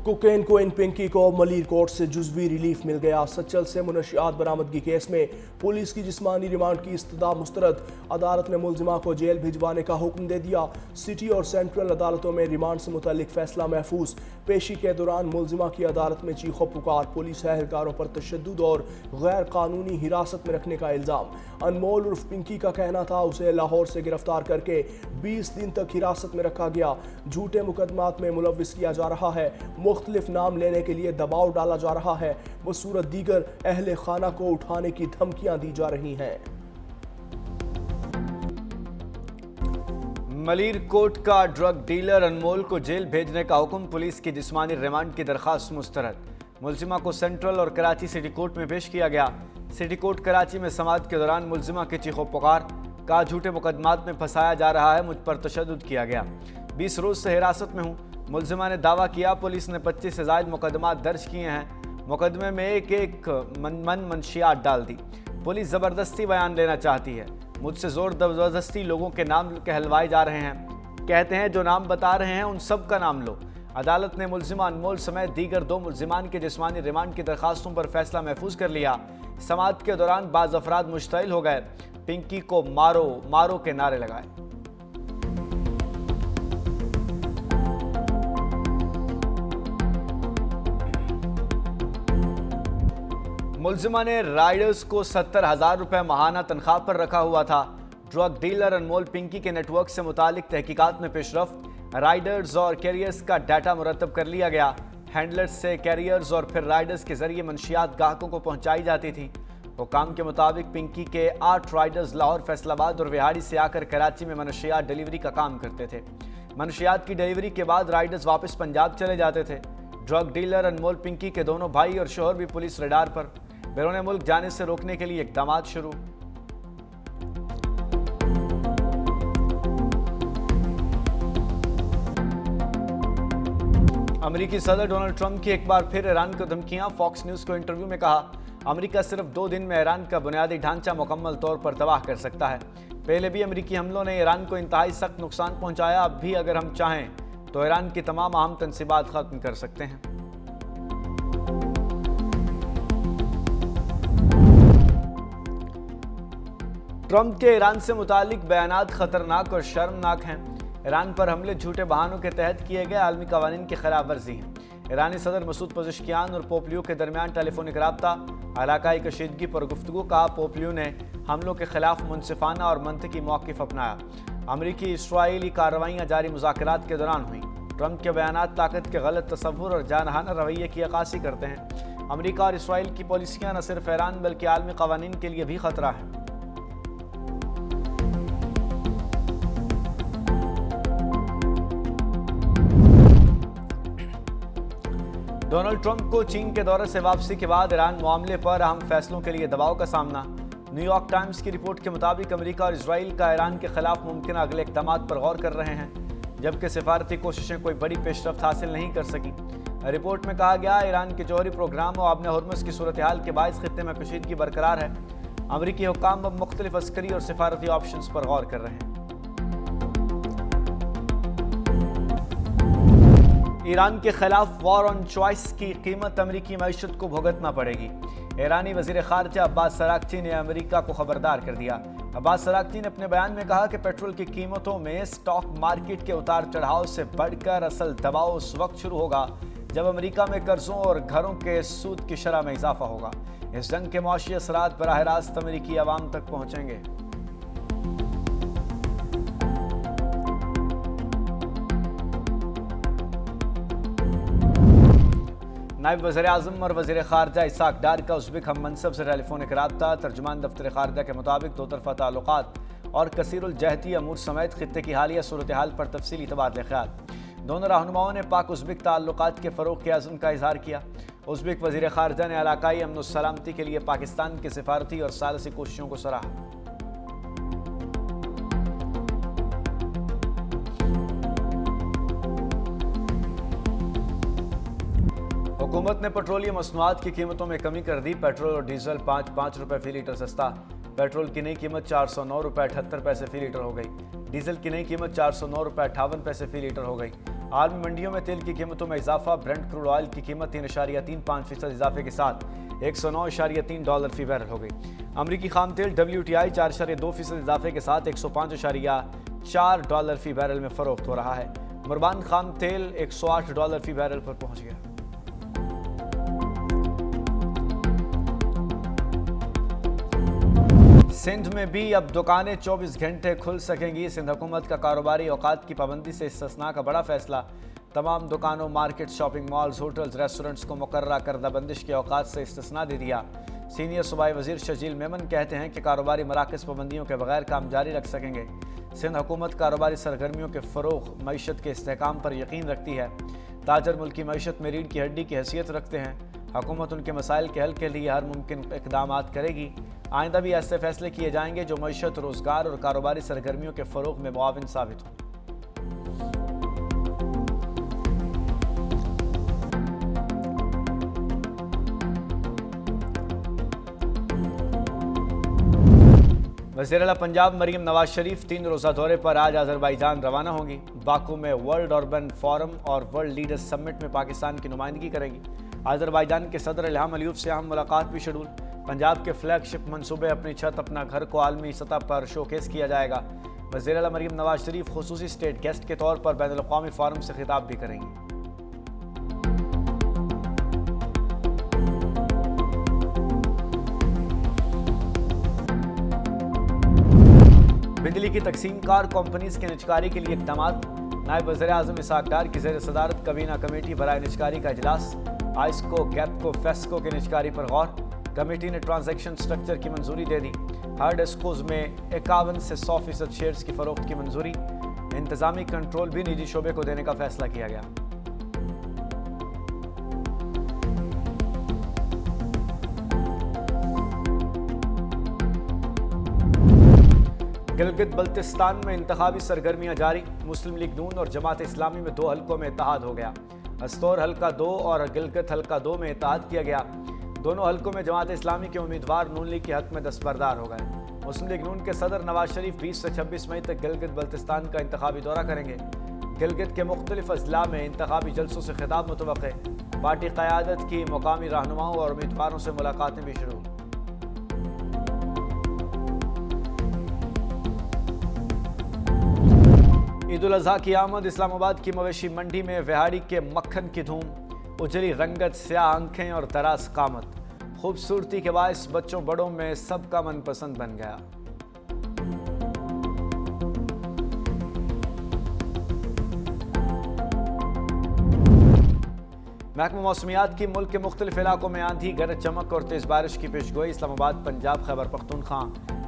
Cocaine को इन पिंकी को Malir court से जुज़वी रिलीफ मिल गया। सच्चल से मुनशियात बरामदगी केस में पुलिस की जिस्मानी रिमांड की इस्तदा मुस्तरद। अदालत ने मुलजिमा को जेल भिजवाने का हुक्म दे दिया। सिटी और सेंट्रल अदालतों में रिमांड से मुतल्लिक फैसला महफूज। पेशी के दौरान मुलजिमा की अदालत में चीखो पुकार। पुलिस एहलकारों पर तशद्दुद और गैर कानूनी हिरासत में रखने का इल्ज़ाम। अनमोल उर्फ पिंकी का कहना था उसे लाहौर से गिरफ्तार करके 20 दिन तक हिरासत में रखा गया। झूठे मुकदमात में मुलव्विस किया जा रहा है। मुख्तलिफ नाम लेने के लिए दबाव डाला जा रहा है। बसूरत दीगर अहले खाना को उठाने की धमकियां दी जा रही हैं। मलिर कोर्ट का ड्रग डीलर अनमोल को जेल भेजने का हुक्म। पुलिस की जिस्मानी रिमांड की दरखास्त मुस्तरद। मुलजिमा को सेंट्रल और कराची सिटी कोर्ट में पेश किया गया। सिटी कोर्ट कराची में समाअत के दौरान मुलजिमा की चीखो पुकार। कहा झूठे मुकदमात में फंसाया जा रहा है, मुझ पर तशद्दुद किया गया। 20 रोज से हिरासत में हूँ। मुलजिमा ने दावा किया पुलिस ने 25 से ज़ायद मुकदमात दर्ज किए हैं। मुकदमे में एक मनशियात डाल दी। पुलिस ज़बरदस्ती बयान लेना चाहती है। मुझसे ज़ोर ज़बरदस्ती लोगों के नाम कहलवाए जा रहे हैं। कहते हैं जो नाम बता रहे हैं उन सब का नाम लो। अदालत ने मुलजिमा अनमोल समेत दीगर 2 मुलजिमान के जिस्मानी रिमांड की दरखास्तों पर फैसला महफूज कर लिया। समाअत के दौरान बाज़ अफराद मुश्तइल हो गए। पिंकी को मारो मारो के नारे लगाए। मुलजिमा ने राइडर्स को 70,000 रुपए माहाना तनख्वाह पर रखा हुआ था। ड्रग डीलर अनमोल पिंकी के नेटवर्क से मुतालिक तहकीकात में पेशरफ्त। राइडर्स और कैरियर्स का डाटा मुरतब कर लिया गया। हैंडलर्स से कैरियर्स और फिर राइडर्स के जरिए मंशियात ग्राहकों को पहुंचाई जाती थी। हुकाम के मुताबिक पिंकी के 8 राइडर्स लाहौर, फैसलाबाद और विहाड़ी से आकर कराची में मनशियात डिलीवरी का काम करते थे। मनशियात की डिलीवरी के बाद राइडर्स वापस पंजाब चले जाते थे। ड्रग डीलर अनमोल पिंकी के दोनों भाई और शोहर भी पुलिस रडार पर। बैरून मुल्क जाने से रोकने के लिए इक़दामात शुरू। अमेरिकी सदर डोनाल्ड ट्रंप की एक बार फिर ईरान को धमकियां। फॉक्स न्यूज़ को इंटरव्यू में कहा अमेरिका सिर्फ 2 दिन में ईरान का बुनियादी ढांचा मुकम्मल तौर पर तबाह कर सकता है। पहले भी अमेरिकी हमलों ने ईरान को इंतहाई सख्त नुकसान पहुंचाया। अब भी अगर हम चाहें तो ईरान की तमाम अहम तनसीबात खत्म कर सकते हैं। ट्रंप के ईरान से मुतालिक बयानात खतरनाक और शर्मनाक हैं। ईरान पर हमले झूठे बहानों के तहत किए गए आलमी कवानीन की खिलाफ वर्जी हैं। ईरानी सदर मसूद पज़ेश्कियान और पोपलियो के दरमियान टेलीफोनिक रब्ता, इलाकाई कशीदगी पर गुफ्तगू। कहा पोपलियो ने हमलों के खिलाफ मुनसिफाना और मंतकी मौक़िफ़ अपनाया। अमरीकी इसराइली कार्रवाइयाँ जारी मुज़ाकरात के दौरान हुई। ट्रंप के बयानात ताकत के गलत तसव्वुर और जानहाना रवैये की अक्कासी करते हैं। अमरीका और इसराइल की पॉलिसियाँ न सिर्फ ईरान बल्कि आलमी कवानीन के लिए भी खतरा है। डोनाल्ड ट्रंप को चीन के दौरे से वापसी के बाद ईरान मामले पर अहम फैसलों के लिए दबाव का सामना। न्यूयॉर्क टाइम्स की रिपोर्ट के मुताबिक अमेरिका और इजराइल का ईरान के खिलाफ मुमकिन अगले इक़दामात पर गौर कर रहे हैं, जबकि सिफारती कोशिशें कोई बड़ी पेशरफ्त हासिल नहीं कर सकी। रिपोर्ट में कहा गया ईरान के जौहरी प्रोग्राम और आबने हुर्मुज़ की सूरत हाल के बायस खित्ते में कशीदगी बरकरार है। अमरीकी हुक्काम अब मुख्तलिफ अस्करी और सिफारती ऑप्शंस पर गौर कर रहे हैं। ईरान के खिलाफ वॉर ऑन चॉइस की कीमत अमरीकी मईशत को भुगतना पड़ेगी। ईरानी वज़ीर ख़ारिजा अब्बास अराग़ची ने अमरीका को खबरदार कर दिया। अब्बास अराग़ची ने अपने बयान में कहा कि पेट्रोल की कीमतों में स्टॉक मार्केट के उतार चढ़ाव से बढ़कर असल दबाव उस वक्त शुरू होगा जब अमरीका में कर्जों और घरों के सूद की शरह में इजाफा होगा। इस जंग के मौशी असरात बराह रास्त अमरीकी अवाम तक पहुँचेंगे। नायब वज़ीर-ए-आज़म और वज़ीर ख़ारिजा इसाक डार का उज़्बेक हम मनसब से टेलीफोनिक रब्ता। तर्जुमान दफ्तर ख़ारिजा के मुताबिक दो तरफ़ा ताल्लुक़ात और कसीरुल जहती अमूर समेत खित्ते की हालिया सूरत हाल पर तफसीली तबादले ख़याल। दोनों रहनुमाओं ने पाक उज़्बेक ताल्लुक़ात के फ़रोग़ के अज़्म का इज़हार किया। उज़्बेक वज़ीर ख़ारिजा ने इलाकाई अमन व सलामती के लिए पाकिस्तान की सिफारती और सालसी कोशिशों को सराहा। हुकूमत ने पेट्रोलियम मसनूआत की कीमतों में कमी कर दी। पेट्रोल और डीजल 5 रुपये फ़ी लीटर सस्ता। पेट्रोल की नई कीमत 409 रुपये 78 पैसे फ़ी लीटर हो गई। डीजल की नई कीमत 409 रुपये 58 पैसे फ़ी लीटर हो गई। आलमी मंडियों में तेल की कीमतों में इजाफा। ब्रेंट क्रूड ऑयल की कीमत 3.35% इजाफे के साथ $109.3 फी बैरल हो गई। अमरीकी खाम तेल WTI 4.2% इजाफे के साथ $105.4 फी बैरल में फरोख्त हो रहा है। मुर्बान खाम तेल $108 फी बैरल पर पहुंच गया। सिंध में भी अब दुकानें 24 घंटे खुल सकेंगी। सिंध हुकूमत का कारोबारी औकात की पाबंदी से इस्तिस्ना का बड़ा फैसला। तमाम दुकानों, market, shopping malls, hotels, restaurants को मुकर्ररा करदा बंदिश के औकात से इस्तिस्ना दे दिया। सीनियर सूबाई वजीर शजील मेमन कहते हैं कि कारोबारी मराकज़ पाबंदियों के बगैर काम जारी रख सकेंगे। सिंध हुकूमत कारोबारी सरगर्मियों के फ़रोग़, मईशत के इस्तेहकाम पर यकीन रखती है। ताजर मुल्की मईशत में रीढ़ की हड्डी की हैसियत रखते हैं। हुकूमत उनके मसाइल के हल के लिए हर मुमकिन इक़दाम करेगी। आइंदा भी ऐसे फैसले किए जाएंगे जो मईशत, रोज़गार और कारोबारी सरगर्मियों के फ़रोग़ में मुआविन साबित हों। वज़ीर आला पंजाब मरीम नवाज शरीफ 3 रोज़ा दौरे पर आज अज़रबैजान रवाना होंगी। बाकू में वर्ल्ड अर्बन फोरम और वर्ल्ड लीडर्स समिट में पाकिस्तान की नुमाइंदगी करेंगी। अज़रबैजान के सदर इल्हाम अलीयव से अहम मुलाकात भी शेड्यूल। पंजाब के फ्लैगशिप मनसूबे अपनी छत, अपना घर को आलमी सतह पर शोकेस किया जाएगा। वज़ीर आला मरीम नवाज शरीफ खुसूसी स्टेट गेस्ट के तौर पर बैनुल अक़वामी फोरम से खिताब भी करेंगी। बिजली की तकसीम कार कंपनीज के निजकारी के लिए इक़दामात। नायब वज़ीर आज़म इसहाक़ डार की ज़ेर सदारत कबीना कमेटी बराए निजकारी का इजलास। आइस्को, गैपको, फेस्को के निजकारी पर गौर। कमेटी ने ट्रांजैक्शन स्ट्रक्चर की मंजूरी दे दी। हार्ड एस्कोज में 51 से 100% शेयर्स की फरोख्त की मंजूरी। इंतजामी कंट्रोल भी निजी शोबे को देने का फैसला किया गया। गिलगित बल्तिस्तान में इंतखाबी सरगर्मियां जारी। मुस्लिम लीग नून और जमात इस्लामी में 2 हलकों में इत्तेहाद हो गया। अस्तौर हल्का 2 और गिलगित हल्का 2 में इत्तेहाद किया गया। दोनों हलकों में जमात इस्लामी के उम्मीदवार नून लीग के हक में दस्तबरदार हो गए। मुस्लिम लीग नून के सदर नवाज शरीफ 20 से 26 मई तक गिलगित बल्तिस्तान का इंतखाबी दौरा करेंगे। गिलगित के मुख्तलिफ अजला में इंतखाबी जलसों से खिताब मुतवक्के। पार्टी क़यादत की मुकामी रहनुमाओं और उम्मीदवारों से मुलाकातें भी शुरू। ईद उल अज़हा की आमद। इस्लामाबाद की मवेशी मंडी में विहाड़ी के मक्खन की धूम। उजली रंगत, स्याह आंखें और दराज कामत, खूबसूरती के बायस बच्चों बड़ों में सबका मनपसंद बन गया। महकमा मौसमियात की मुल्क के मुख्तलिफ इलाकों में आंधी, गरज चमक और तेज बारिश की पेशगोई। इस्लामाबाद, पंजाब, खैबर पख्तूनख्वा,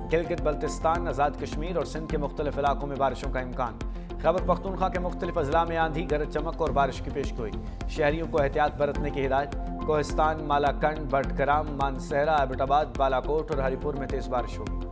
गिलगित बल्तिस्तान, आज़ाद कश्मीर और सिंध के मुख्तलिफ इलाकों में बारिशों का इम्कान। खैबर पख्तूनख्वा के मुख्तलिफ अजला में आंधी, गरज चमक और बारिश की पेशगोई। शहरियों को एहतियात बरतने की हिदायत। कोहिस्तान, मालाकंड, बटग्राम, मानसहरा, एबटाबाद, बालाकोट और हरिपुर में तेज बारिश होगी।